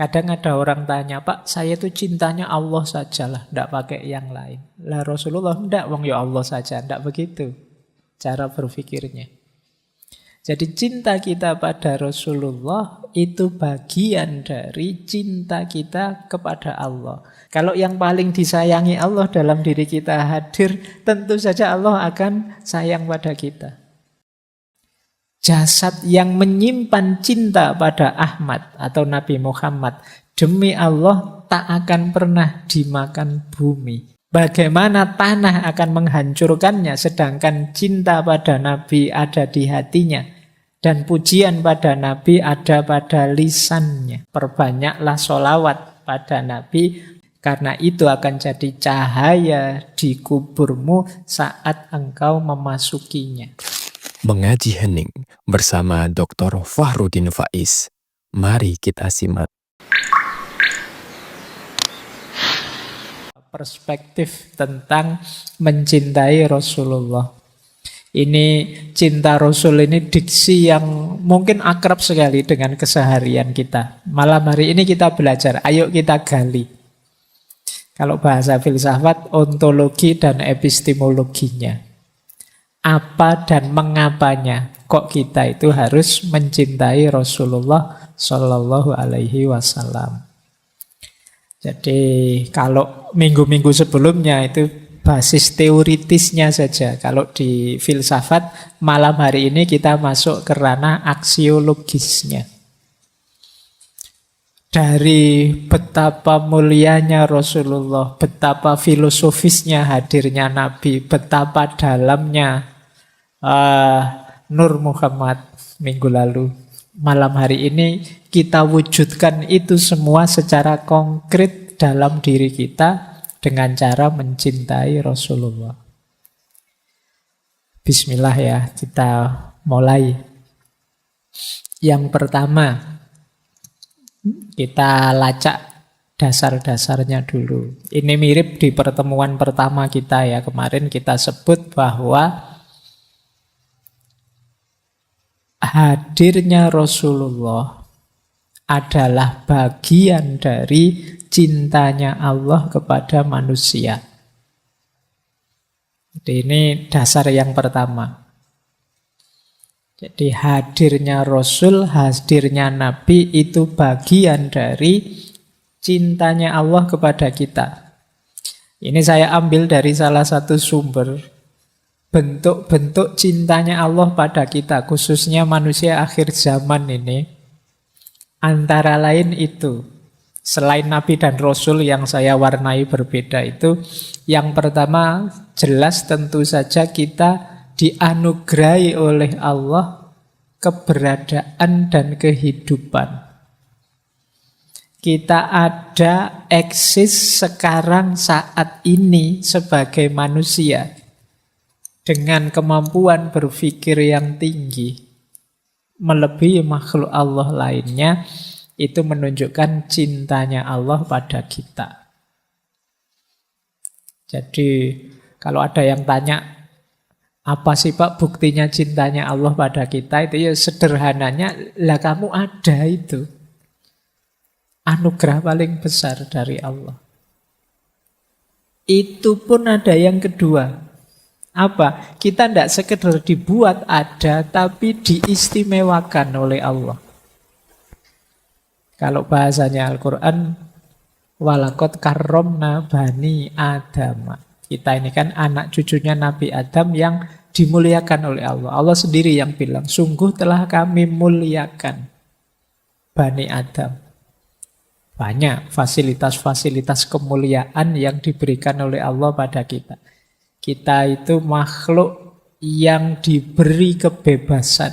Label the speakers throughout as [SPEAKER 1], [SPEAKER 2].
[SPEAKER 1] Kadang ada orang tanya, Pak, saya tuh cintanya Allah sajalah, tidak pakai yang lain. Lah Rasulullah, tidak, wong ya Allah saja. Tidak begitu cara berpikirnya. Jadi cinta kita pada Rasulullah itu bagian dari cinta kita kepada Allah. Kalau yang paling disayangi Allah dalam diri kita hadir, tentu saja Allah akan sayang pada kita. Jasad yang menyimpan cinta pada Ahmad atau Nabi Muhammad, demi Allah tak akan pernah dimakan bumi. Bagaimana tanah akan menghancurkannya, sedangkan cinta pada Nabi ada di hatinya. Dan pujian pada Nabi ada pada lisannya. Perbanyaklah sholawat pada Nabi, karena itu akan jadi cahaya di kuburmu saat engkau memasukinya.
[SPEAKER 2] Mengaji Hening bersama Dr. Fahrudin Faiz. Mari kita simak.
[SPEAKER 1] Perspektif tentang mencintai Rasulullah. Ini cinta Rasul ini diksi yang mungkin akrab sekali dengan keseharian kita. Malam hari ini kita belajar, ayo kita gali. Kalau bahasa filsafat, ontologi dan epistemologinya. Apa dan mengapanya kok kita itu harus mencintai Rasulullah Shallallahu Alaihi Wasallam. Jadi kalau minggu-minggu sebelumnya itu basis teoritisnya saja. Kalau di filsafat, malam hari ini kita masuk ke ranah aksiologisnya. Dari betapa mulianya Rasulullah, betapa filosofisnya hadirnya Nabi, betapa dalamnya Nur Muhammad minggu lalu. Malam hari ini kita wujudkan itu semua secara konkret dalam diri kita dengan cara mencintai Rasulullah. Bismillah ya, kita mulai. Yang pertama, kita lacak dasar-dasarnya dulu. Ini mirip di pertemuan pertama kita ya. Kemarin kita sebut bahwa hadirnya Rasulullah adalah bagian dari cintanya Allah kepada manusia. Jadi ini dasar yang pertama. Jadi hadirnya Rasul, hadirnya Nabi itu bagian dari cintanya Allah kepada kita. Ini saya ambil dari salah satu sumber. Bentuk-bentuk cintanya Allah pada kita, khususnya manusia akhir zaman ini. Antara lain itu, selain Nabi dan Rasul yang saya warnai berbeda itu, yang pertama jelas tentu saja kita dianugerahi oleh Allah keberadaan dan kehidupan. Kita ada eksis sekarang saat ini sebagai manusia dengan kemampuan berpikir yang tinggi melebihi makhluk Allah lainnya. Itu menunjukkan cintanya Allah pada kita. Jadi kalau ada yang tanya, apa sih Pak buktinya cintanya Allah pada kita? Itu ya sederhananya, lah kamu ada itu. Anugerah paling besar dari Allah. Itu pun ada yang kedua. Apa? Kita tidak sekedar dibuat ada, tapi diistimewakan oleh Allah. Kalau bahasanya Al-Quran, walaqad karramna bani Adam. Kita ini kan anak cucunya Nabi Adam yang dimuliakan oleh Allah. Allah sendiri yang bilang, sungguh telah kami muliakan Bani Adam. Banyak fasilitas-fasilitas kemuliaan yang diberikan oleh Allah pada kita. Kita itu makhluk yang diberi kebebasan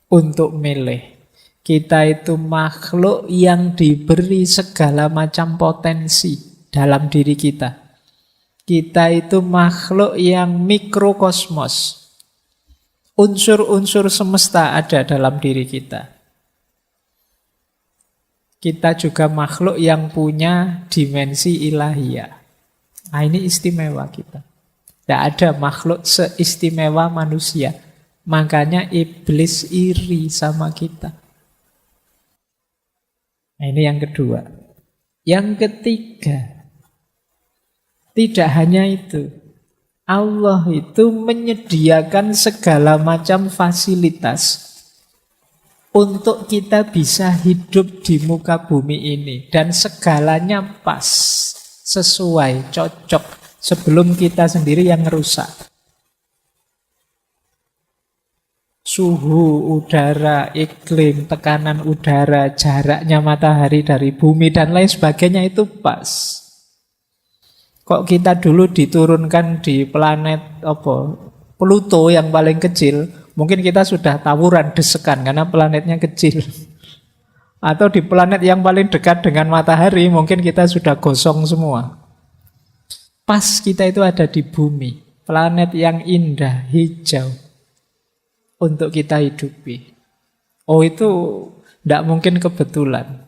[SPEAKER 1] untuk milih. Kita itu makhluk yang diberi segala macam potensi dalam diri kita. Kita itu makhluk yang mikrokosmos. Unsur-unsur semesta ada dalam diri kita. Kita juga makhluk yang punya dimensi ilahiyah. Nah, ini istimewa kita. Tidak ada makhluk seistimewa manusia. Makanya iblis iri sama kita. Nah, ini yang kedua. Yang ketiga, tidak hanya itu. Allah itu menyediakan segala macam fasilitas untuk kita bisa hidup di muka bumi ini. Dan segalanya pas, sesuai, cocok. Sebelum kita sendiri yang rusak. Suhu udara, iklim, tekanan udara, jaraknya matahari dari bumi dan lain sebagainya itu pas. Kok kita dulu diturunkan di planet Pluto yang paling kecil, mungkin kita sudah tawuran desekan karena planetnya kecil. Atau di planet yang paling dekat dengan matahari, mungkin kita sudah gosong semua. Pas kita itu ada di bumi, planet yang indah, hijau. Untuk kita hidupi. Oh, itu tidak mungkin kebetulan.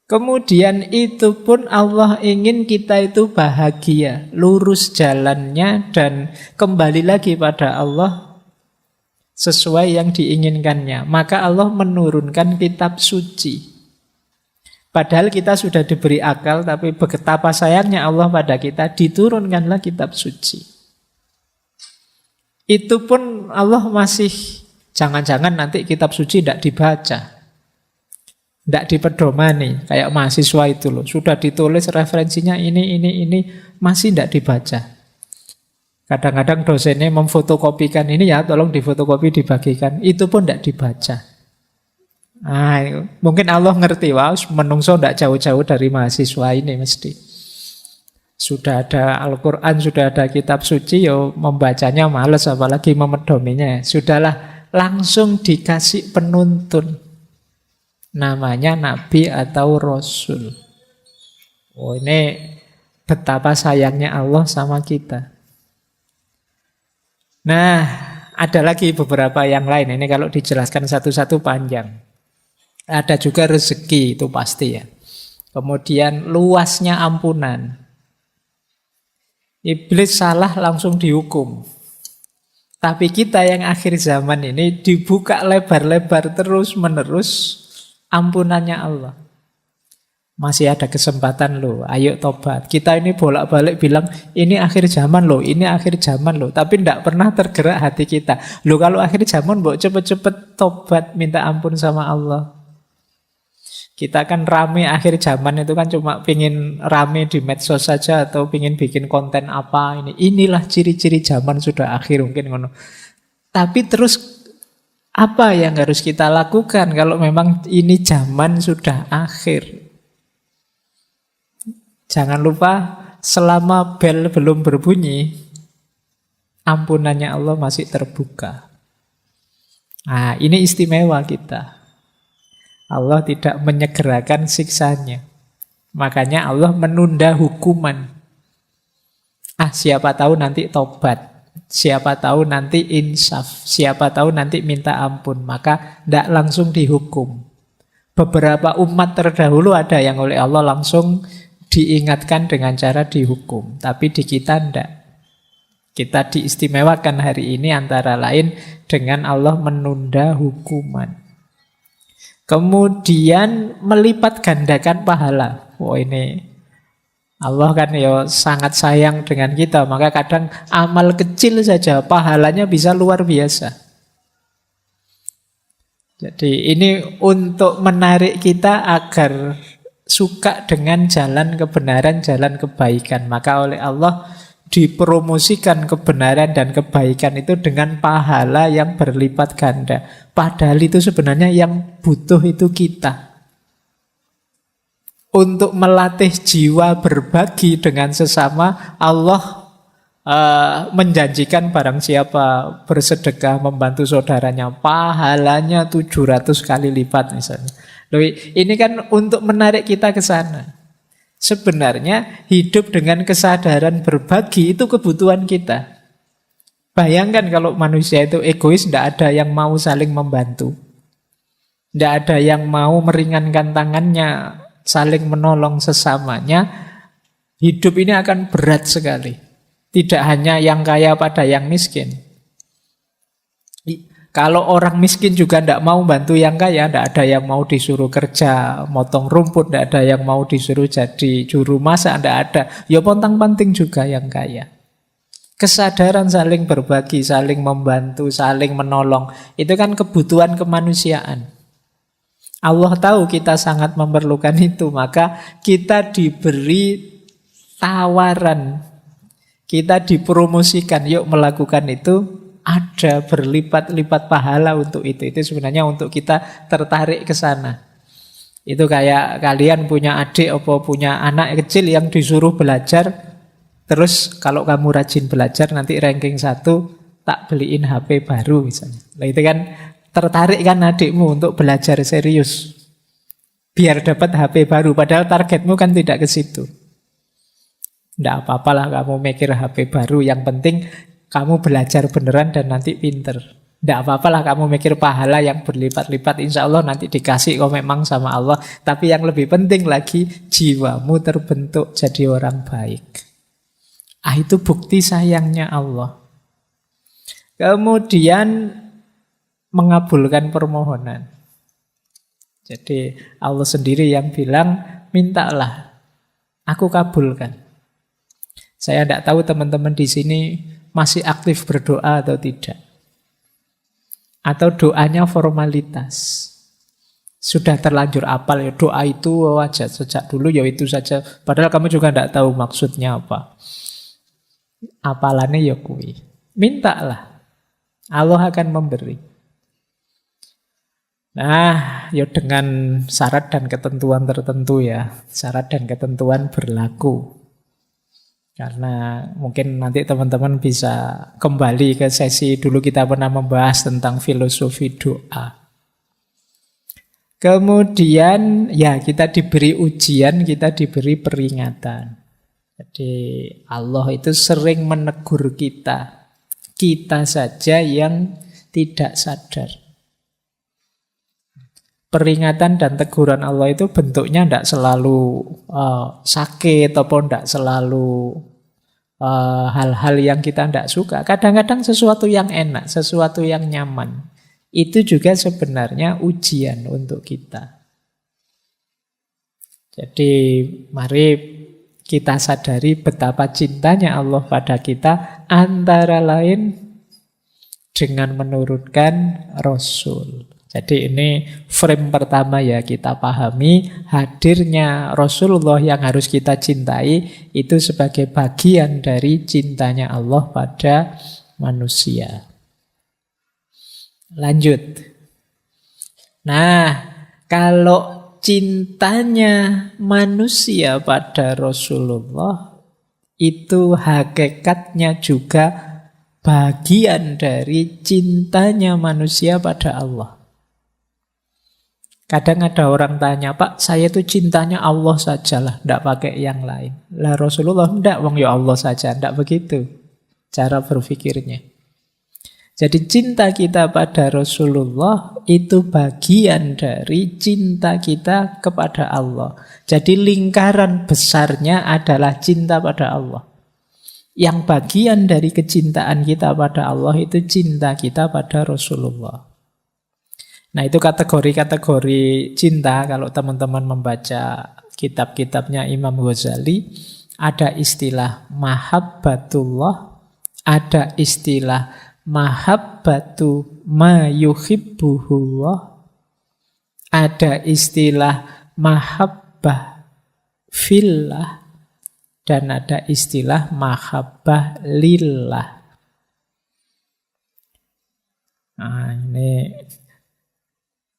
[SPEAKER 1] Kemudian itu pun Allah ingin kita itu bahagia, lurus jalannya dan kembali lagi pada Allah sesuai yang diinginkannya. Maka Allah menurunkan kitab suci. Padahal kita sudah diberi akal, tapi betapa sayangnya Allah pada kita, diturunkanlah kitab suci. Itu pun Allah masih, jangan-jangan nanti kitab suci tidak dibaca, tidak dipedomani. Kayak mahasiswa itu loh, sudah ditulis referensinya ini, masih tidak dibaca. Kadang-kadang dosennya memfotokopikan ini ya, tolong difotokopi dibagikan. Itu pun tidak dibaca. Nah, mungkin Allah ngerti, wah menungso tidak jauh-jauh dari mahasiswa ini mesti. Sudah ada Al-Quran, sudah ada kitab suci, ya membacanya males, apalagi memedominya. Sudahlah, langsung dikasih penuntun. Namanya Nabi atau Rasul. Oh, ini betapa sayangnya Allah sama kita. Nah, ada lagi beberapa yang lain. Ini kalau dijelaskan satu-satu panjang. Ada juga rezeki, itu pasti ya. Kemudian luasnya ampunan. Iblis salah langsung dihukum. Tapi kita yang akhir zaman ini dibuka lebar-lebar terus-menerus ampunannya Allah. Masih ada kesempatan loh, ayo tobat. Kita ini bolak-balik bilang, ini akhir zaman loh, ini akhir zaman loh. Tapi tidak pernah tergerak hati kita. Loh kalau akhir zaman, mbok cepet-cepet tobat, minta ampun sama Allah. Kita kan rame akhir zaman itu kan cuma pingin rame di medsos saja atau pingin bikin konten apa ini. Inilah ciri-ciri zaman sudah akhir mungkin ngono. Tapi terus apa yang harus kita lakukan kalau memang ini zaman sudah akhir? Jangan lupa selama bel belum berbunyi, ampunannya Allah masih terbuka. Nah, ini istimewa kita. Allah tidak menyegerakan siksanya. Makanya Allah menunda hukuman. Siapa tahu nanti tobat. Siapa tahu nanti insaf. Siapa tahu nanti minta ampun. Maka tidak langsung dihukum. Beberapa umat terdahulu ada yang oleh Allah langsung diingatkan dengan cara dihukum. Tapi di kita tidak. Kita diistimewakan hari ini antara lain dengan Allah menunda hukuman. Kemudian melipat gandakan pahala. Ini Allah kan ya sangat sayang dengan kita. Maka kadang amal kecil saja pahalanya bisa luar biasa. Jadi ini untuk menarik kita agar suka dengan jalan kebenaran, jalan kebaikan. Maka oleh Allah dipromosikan kebenaran dan kebaikan itu dengan pahala yang berlipat ganda. Padahal itu sebenarnya yang butuh itu kita. Untuk melatih jiwa berbagi dengan sesama, Allah menjanjikan barang siapa bersedekah membantu saudaranya, pahalanya 700 kali lipat misalnya. Loh, ini kan untuk menarik kita ke sana. Sebenarnya hidup dengan kesadaran berbagi itu kebutuhan kita. Bayangkan kalau manusia itu egois, tidak ada yang mau saling membantu. Tidak ada yang mau meringankan tangannya, saling menolong sesamanya. Hidup ini akan berat sekali. Tidak hanya yang kaya pada yang miskin. Kalau orang miskin juga tidak mau bantu yang kaya, tidak ada yang mau disuruh kerja, motong rumput, tidak ada yang mau disuruh jadi juru masak, tidak ada. Ya pontang-panting juga yang kaya. Kesadaran saling berbagi, saling membantu, saling menolong, itu kan kebutuhan kemanusiaan. Allah tahu kita sangat memerlukan itu, maka kita diberi tawaran, kita dipromosikan, yuk melakukan itu. Ada berlipat-lipat pahala untuk itu. Itu sebenarnya untuk kita tertarik ke sana. Itu kayak kalian punya adik atau punya anak kecil yang disuruh belajar, terus kalau kamu rajin belajar nanti ranking 1 tak beliin HP baru misalnya. Nah itu kan tertarik kan adikmu untuk belajar serius. Biar dapat HP baru, padahal targetmu kan tidak ke situ. Tidak apa-apalah kamu mikir HP baru, yang penting kamu belajar beneran dan nanti pinter. Tidak apa-apalah kamu mikir pahala yang berlipat-lipat. Insya Allah nanti dikasih kok memang sama Allah. Tapi yang lebih penting lagi, jiwamu terbentuk jadi orang baik. Itu bukti sayangnya Allah. Kemudian mengabulkan permohonan. Jadi Allah sendiri yang bilang, mintalah, aku kabulkan. Saya tidak tahu teman-teman di sini masih aktif berdoa atau tidak. Atau doanya formalitas. Sudah terlanjur apal ya doa itu aja sejak dulu ya itu saja. Padahal kamu juga tidak tahu maksudnya apa. Apalannya ya kui. Mintalah. Allah akan memberi. Nah, ya dengan syarat dan ketentuan tertentu ya. Syarat dan ketentuan berlaku. Karena mungkin nanti teman-teman bisa kembali ke sesi dulu kita pernah membahas tentang filosofi doa. Kemudian ya kita diberi ujian, kita diberi peringatan. Jadi Allah itu sering menegur kita. Kita saja yang tidak sadar. Peringatan dan teguran Allah itu bentuknya tidak selalu sakit ataupun tidak selalu hal-hal yang kita tidak suka. Kadang-kadang sesuatu yang enak, sesuatu yang nyaman. Itu juga sebenarnya ujian untuk kita. Jadi mari kita sadari betapa cintanya Allah pada kita, antara lain dengan menurunkan Rasul. Jadi ini frame pertama ya, kita pahami hadirnya Rasulullah yang harus kita cintai itu sebagai bagian dari cintanya Allah pada manusia. Lanjut. Nah, kalau cintanya manusia pada Rasulullah itu hakikatnya juga bagian dari cintanya manusia pada Allah. Kadang ada orang tanya, Pak, saya itu cintanya Allah sajalah, tidak pakai yang lain. Lah Rasulullah, tidak, wong ya Allah saja. Tidak begitu cara berpikirnya. Jadi cinta kita pada Rasulullah itu bagian dari cinta kita kepada Allah. Jadi lingkaran besarnya adalah cinta pada Allah. Yang bagian dari kecintaan kita pada Allah itu cinta kita pada Rasulullah. Nah itu kategori-kategori cinta. Kalau teman-teman membaca kitab-kitabnya Imam Ghazali, ada istilah mahabbatullah, ada istilah mahabbatu ma yuhibbuhullah, ada istilah mahabbah fillah, dan ada istilah mahabbah lillah. Nah ini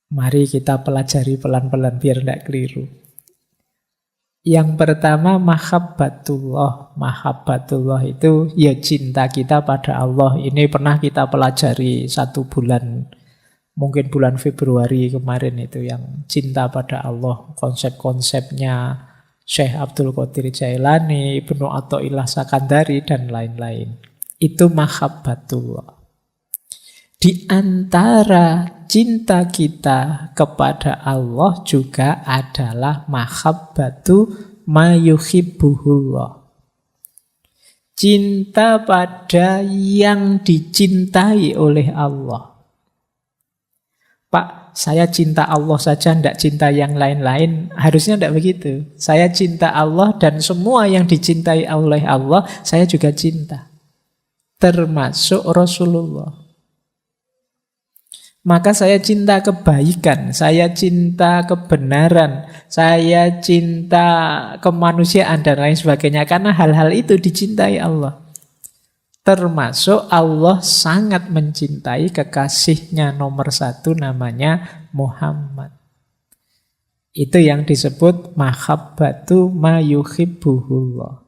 [SPEAKER 1] mari kita pelajari pelan-pelan biar tidak keliru. Yang pertama mahabbatullah. Mahabbatullah itu ya cinta kita pada Allah. Ini pernah kita pelajari 1 bulan, mungkin bulan Februari kemarin itu yang cinta pada Allah. Konsep-konsepnya Syekh Abdul Qadir Jailani, Ibnu Athaillah Sakandari dan lain-lain. Itu mahabbatullah. Di antara cinta kita kepada Allah juga adalah mahabbatu ma yuhibbuhullah. Cinta pada yang dicintai oleh Allah. Pak, saya cinta Allah saja, tidak cinta yang lain-lain. Harusnya tidak begitu. Saya cinta Allah dan semua yang dicintai oleh Allah, saya juga cinta. Termasuk Rasulullah. Maka saya cinta kebaikan, saya cinta kebenaran, saya cinta kemanusiaan dan lain sebagainya. Karena hal-hal itu dicintai Allah. Termasuk Allah sangat mencintai kekasihnya nomor 1 namanya Muhammad. Itu yang disebut mahabbatu ma yuhibbuhullah.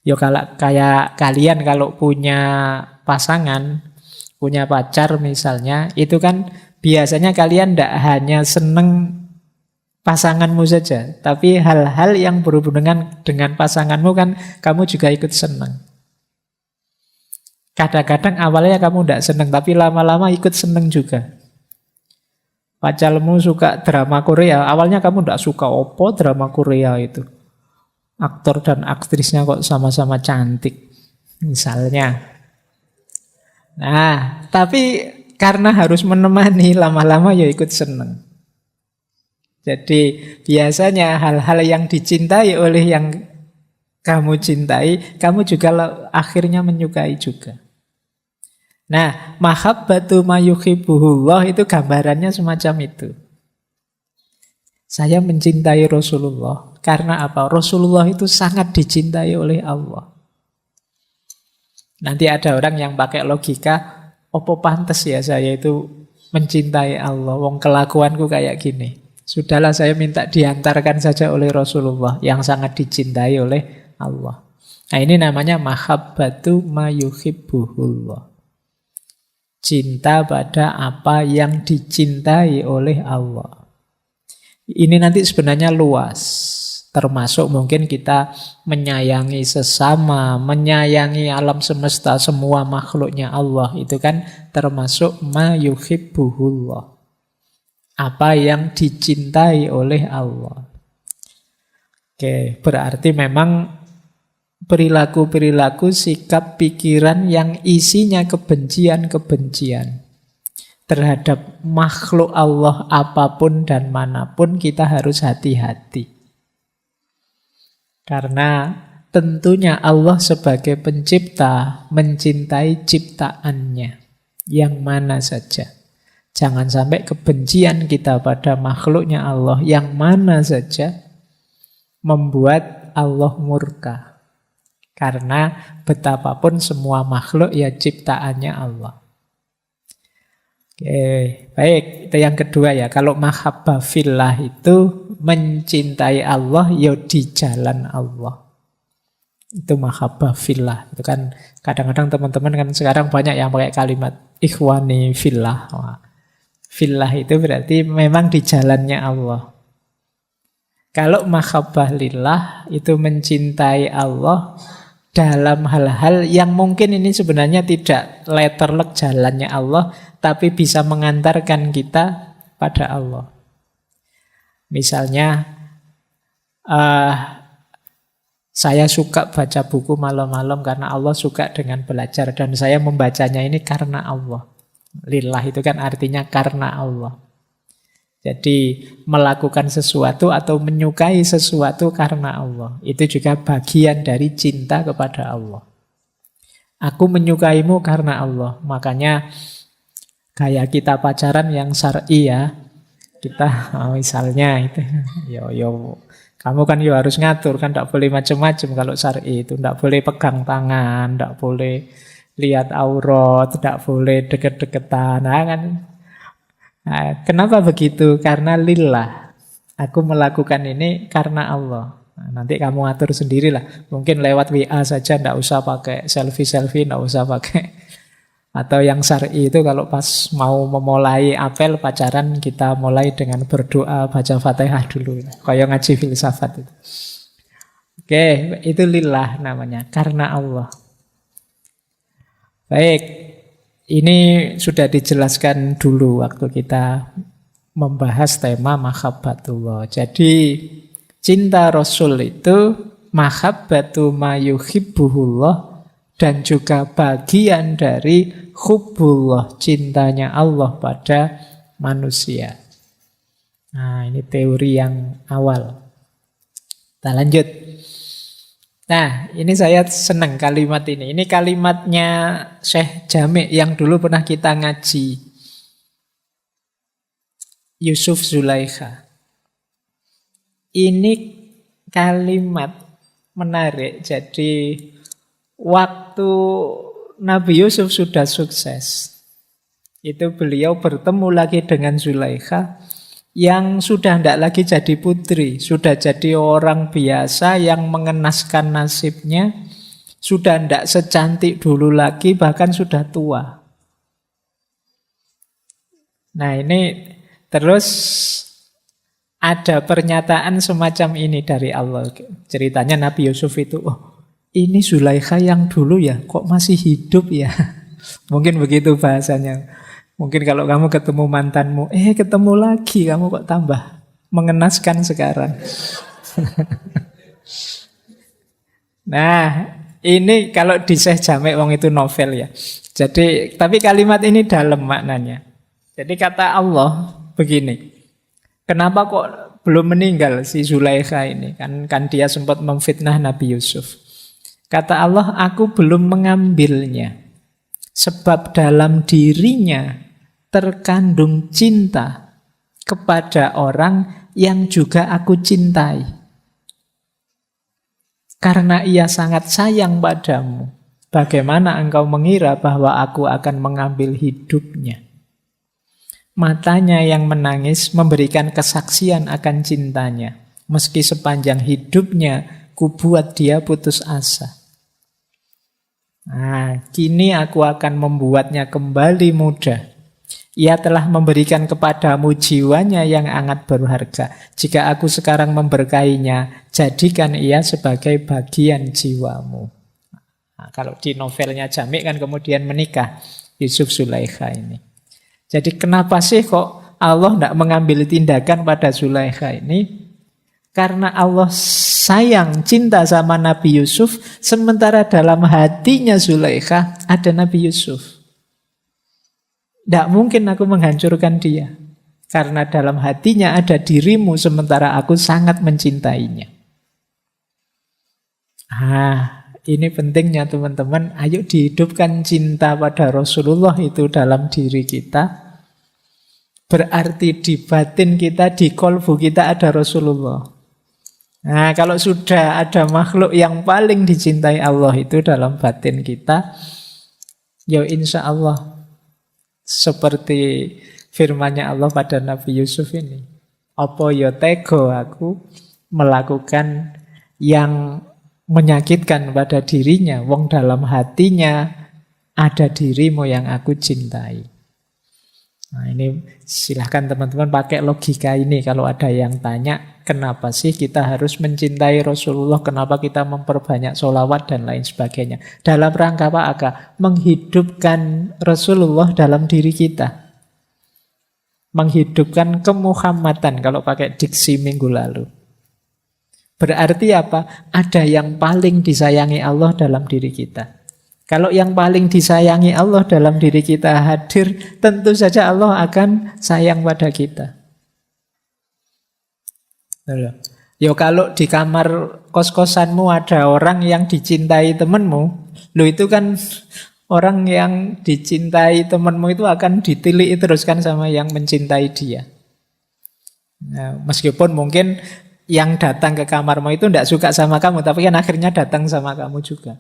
[SPEAKER 1] Yo kalau kayak kalian kalau punya pasangan, punya pacar misalnya, itu kan biasanya kalian tidak hanya seneng pasanganmu saja, tapi hal-hal yang berhubungan dengan pasanganmu kan kamu juga ikut seneng. Kadang-kadang awalnya kamu tidak seneng, tapi lama-lama ikut seneng juga. Pacarmu suka drama Korea, awalnya kamu tidak suka, opo drama Korea itu. Aktor dan aktrisnya kok sama-sama cantik, misalnya. Nah, tapi karena harus menemani, lama-lama ya ikut seneng. Jadi biasanya hal-hal yang dicintai oleh yang kamu cintai, kamu juga akhirnya menyukai juga. Nah, mahabbatu ma yuhibbuhullah itu gambarannya semacam itu. Saya mencintai Rasulullah karena apa? Rasulullah itu sangat dicintai oleh Allah. Nanti ada orang yang pakai logika, opo pantes ya saya itu mencintai Allah, wong kelakuanku kayak gini. Sudahlah saya minta diantarkan saja oleh Rasulullah yang sangat dicintai oleh Allah. Nah ini namanya mahabbatu ma yuhibbuhullah. Cinta pada apa yang dicintai oleh Allah. Ini nanti sebenarnya luas. Termasuk mungkin kita menyayangi sesama, menyayangi alam semesta, semua makhluknya Allah. Itu kan termasuk ma yuhibbuhullah. Apa yang dicintai oleh Allah. Oke, berarti memang perilaku-perilaku, sikap, pikiran yang isinya kebencian-kebencian terhadap makhluk Allah apapun dan manapun, kita harus hati-hati. Karena tentunya Allah sebagai pencipta mencintai ciptaannya yang mana saja. Jangan sampai kebencian kita pada makhluknya Allah yang mana saja membuat Allah murka. Karena betapapun semua makhluk ya ciptaannya Allah. Oke, baik. Itu yang kedua ya. Kalau mahabbah fillah itu mencintai Allah ya di jalan Allah. Itu mahabbah fillah. Itu kan kadang-kadang teman-teman kan sekarang banyak yang pakai kalimat ikhwani fillah. Wah, fillah itu berarti memang di jalannya Allah. Kalau mahabbah lillah itu mencintai Allah dalam hal-hal yang mungkin ini sebenarnya tidak letterlek jalannya Allah, tapi bisa mengantarkan kita pada Allah. Misalnya, saya suka baca buku malam-malam karena Allah suka dengan belajar, dan saya membacanya ini karena Allah. Lillah itu kan artinya karena Allah. Jadi melakukan sesuatu atau menyukai sesuatu karena Allah. Itu juga bagian dari cinta kepada Allah. Aku menyukaimu karena Allah. Makanya kayak kita pacaran yang syar'i ya. Kita misalnya itu, kamu kan harus ngatur kan, tidak boleh macam-macam kalau syar'i itu, tidak boleh pegang tangan, tidak boleh lihat aurat, tidak boleh deket-deketan, kan? Nah, kenapa begitu? Karena lillah. Aku melakukan ini karena Allah. Nah, nanti kamu atur sendirilah. Mungkin lewat WA saja, tidak usah pakai selfie-selfie, tidak usah pakai. Atau yang syar'i itu kalau pas mau memulai apel pacaran, kita mulai dengan berdoa, baca Fatihah dulu. Kayak ngaji filsafat itu. Oke, itu lillah namanya, karena Allah. Baik. Ini sudah dijelaskan dulu waktu kita membahas tema mahabbatullah. Jadi cinta Rasul itu mahabbatu ma yuhibbuhullah dan juga bagian dari hubbullah, cintanya Allah pada manusia. Nah, ini teori yang awal. Kita lanjut. Nah, ini saya senang kalimat ini. Ini kalimatnya Syekh Jami' yang dulu pernah kita ngaji. Yusuf Zulaikha. Ini kalimat menarik. Jadi waktu Nabi Yusuf sudah sukses, itu beliau bertemu lagi dengan Zulaikha yang sudah tidak lagi jadi putri, sudah jadi orang biasa yang mengenaskan nasibnya, sudah tidak secantik dulu lagi, bahkan sudah tua. Nah, ini terus ada pernyataan semacam ini dari Allah. Ceritanya Nabi Yusuf itu, oh, ini Zulaikha yang dulu ya, kok masih hidup ya? Mungkin begitu bahasanya. Mungkin kalau kamu ketemu mantanmu, ketemu lagi, kamu kok tambah mengenaskan sekarang. Nah, ini kalau di Syekh Jami' wong itu novel ya. Jadi, tapi kalimat ini dalam maknanya. Jadi kata Allah begini, kenapa kok belum meninggal si Zulaikha ini? Kan dia sempat memfitnah Nabi Yusuf. Kata Allah, aku belum mengambilnya. Sebab dalam dirinya terkandung cinta kepada orang yang juga aku cintai. Karena ia sangat sayang padamu, bagaimana engkau mengira bahwa aku akan mengambil hidupnya? Matanya yang menangis memberikan kesaksian akan cintanya, meski sepanjang hidupnya kubuat dia putus asa. Nah, kini aku akan membuatnya kembali muda. Ia telah memberikan kepadamu jiwanya yang sangat berharga. Jika aku sekarang memberkainya, jadikan ia sebagai bagian jiwamu. Nah, kalau di novelnya Jami' kan kemudian menikah Yusuf Zulaikha ini. Jadi kenapa sih kok Allah tidak mengambil tindakan pada Zulaikha ini? Karena Allah sayang, cinta sama Nabi Yusuf, sementara dalam hatinya Zulaikha ada Nabi Yusuf. Tidak mungkin aku menghancurkan dia. Karena dalam hatinya ada dirimu, sementara aku sangat mencintainya. Ini pentingnya teman-teman. Ayo dihidupkan cinta pada Rasulullah itu dalam diri kita. Berarti di batin kita, di kolbu kita ada Rasulullah. Nah, kalau sudah ada makhluk yang paling dicintai Allah itu dalam batin kita, ya insya Allah seperti firman-Nya Allah pada Nabi Yusuf ini. Apa ya tega aku melakukan yang menyakitkan pada dirinya, wong dalam hatinya ada dirimu yang aku cintai. Nah, ini silahkan teman-teman pakai logika ini kalau ada yang tanya, kenapa sih kita harus mencintai Rasulullah, kenapa kita memperbanyak sholawat dan lain sebagainya. Dalam rangka apa? Menghidupkan Rasulullah dalam diri kita. Menghidupkan kemuhammadan kalau pakai diksi minggu lalu. Berarti apa? Ada yang paling disayangi Allah dalam diri kita. Kalau yang paling disayangi Allah dalam diri kita hadir, tentu saja Allah akan sayang pada kita. Ya kalau di kamar kos-kosanmu ada orang yang dicintai temanmu, lo itu kan orang yang dicintai temanmu itu akan ditilik terus kan sama yang mencintai dia. Nah, meskipun mungkin yang datang ke kamarmu itu tidak suka sama kamu, tapi kan akhirnya datang sama kamu juga.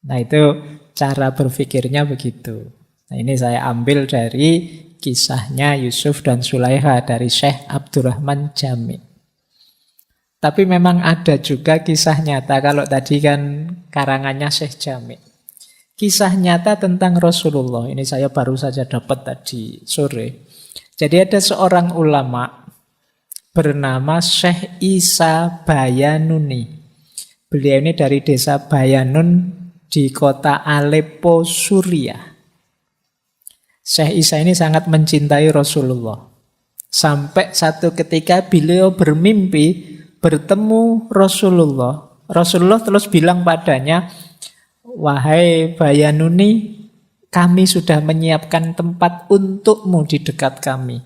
[SPEAKER 1] Nah, itu cara berpikirnya begitu. Nah, ini saya ambil dari kisahnya Yusuf dan Zulaikha dari Syekh Abdurrahman Jami'. Tapi memang ada juga kisah nyata. Kalau tadi kan karangannya Syekh Jami'. Kisah nyata tentang Rasulullah. Ini saya baru saja dapat tadi sore. Jadi ada seorang ulama bernama Syekh Isa Bayanuni. Beliau ini dari desa Bayanun di kota Aleppo, Suriah. Syekh Isa ini sangat mencintai Rasulullah. Sampai satu ketika beliau bermimpi bertemu Rasulullah. Rasulullah terus bilang padanya, wahai Bayanuni, Kami sudah menyiapkan tempat untukmu di dekat kami.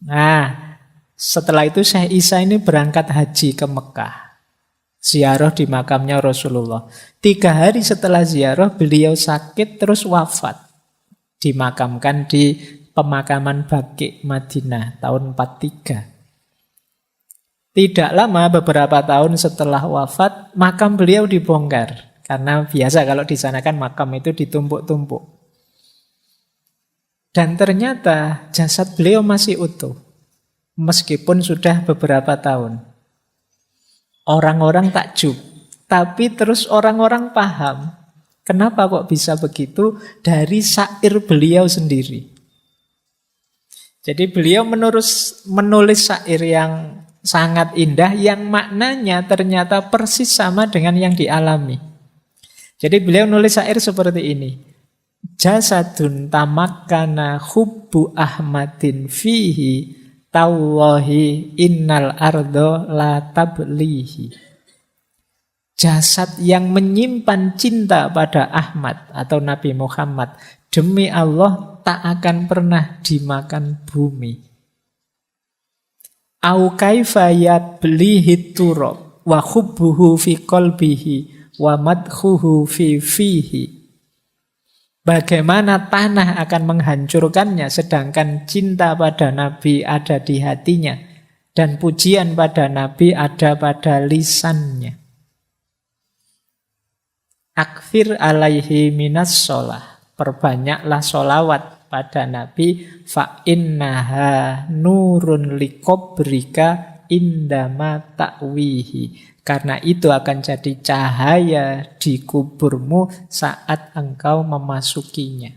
[SPEAKER 1] Nah, setelah itu Syekh Isa ini berangkat haji ke Mekah. Ziarah di makamnya Rasulullah. 3 hari setelah ziarah, beliau sakit terus wafat. Dimakamkan di pemakaman Baqi Madinah tahun 43. Tidak lama, beberapa tahun setelah wafat, makam beliau dibongkar. Karena biasa kalau di sana kan makam itu ditumpuk-tumpuk. Dan ternyata jasad beliau masih utuh. Meskipun sudah beberapa tahun. Orang-orang takjub. Tapi terus orang-orang paham. Kenapa kok bisa begitu? Dari syair beliau sendiri. Jadi beliau menulis syair yang sangat indah yang maknanya ternyata persis sama dengan yang dialami. Jadi beliau nulis syair seperti ini. Jasadun tamakkana hubbu Ahmadin fihi tawahi innal ardo la tablihi. Jasad yang menyimpan cinta pada Ahmad atau Nabi Muhammad, demi Allah tak akan pernah dimakan bumi. Au kaifa yablihi turab wa hubbuhu fi qalbihi wa madhuhu fi fihi. Bagaimana tanah akan menghancurkannya sedangkan cinta pada Nabi ada di hatinya dan pujian pada Nabi ada pada lisannya. Akfir alaihi minas sholah. Perbanyaklah sholawat pada Nabi, fa innaha nurun likobrika indama ta'wihi. Karena itu akan jadi cahaya di kuburmu saat engkau memasukinya.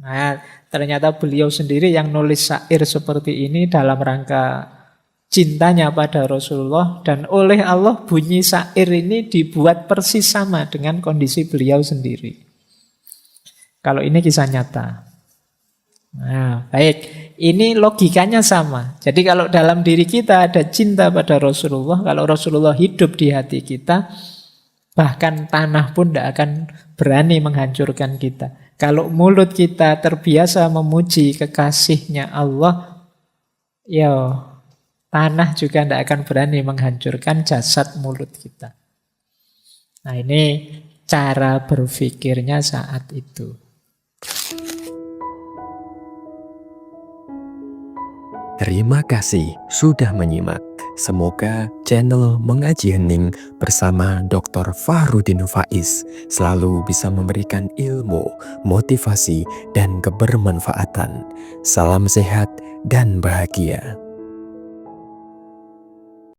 [SPEAKER 1] Nah, ternyata beliau sendiri yang nulis syair seperti ini dalam rangka cintanya pada Rasulullah, dan oleh Allah bunyi syair ini dibuat persis sama dengan kondisi beliau sendiri. Kalau ini kisah nyata. Nah, baik. Ini logikanya sama. Jadi kalau dalam diri kita ada cinta pada Rasulullah, kalau Rasulullah hidup di hati kita, bahkan tanah pun tidak akan berani menghancurkan kita. Kalau mulut kita terbiasa memuji kekasihnya Allah, ya tanah juga tidak akan berani menghancurkan jasad mulut kita. Nah, ini cara berpikirnya saat itu.
[SPEAKER 2] Terima kasih sudah menyimak. Semoga channel Mengaji Hening bersama Dr. Fahrudin Faiz selalu bisa memberikan ilmu, motivasi, dan kebermanfaatan. Salam sehat dan bahagia.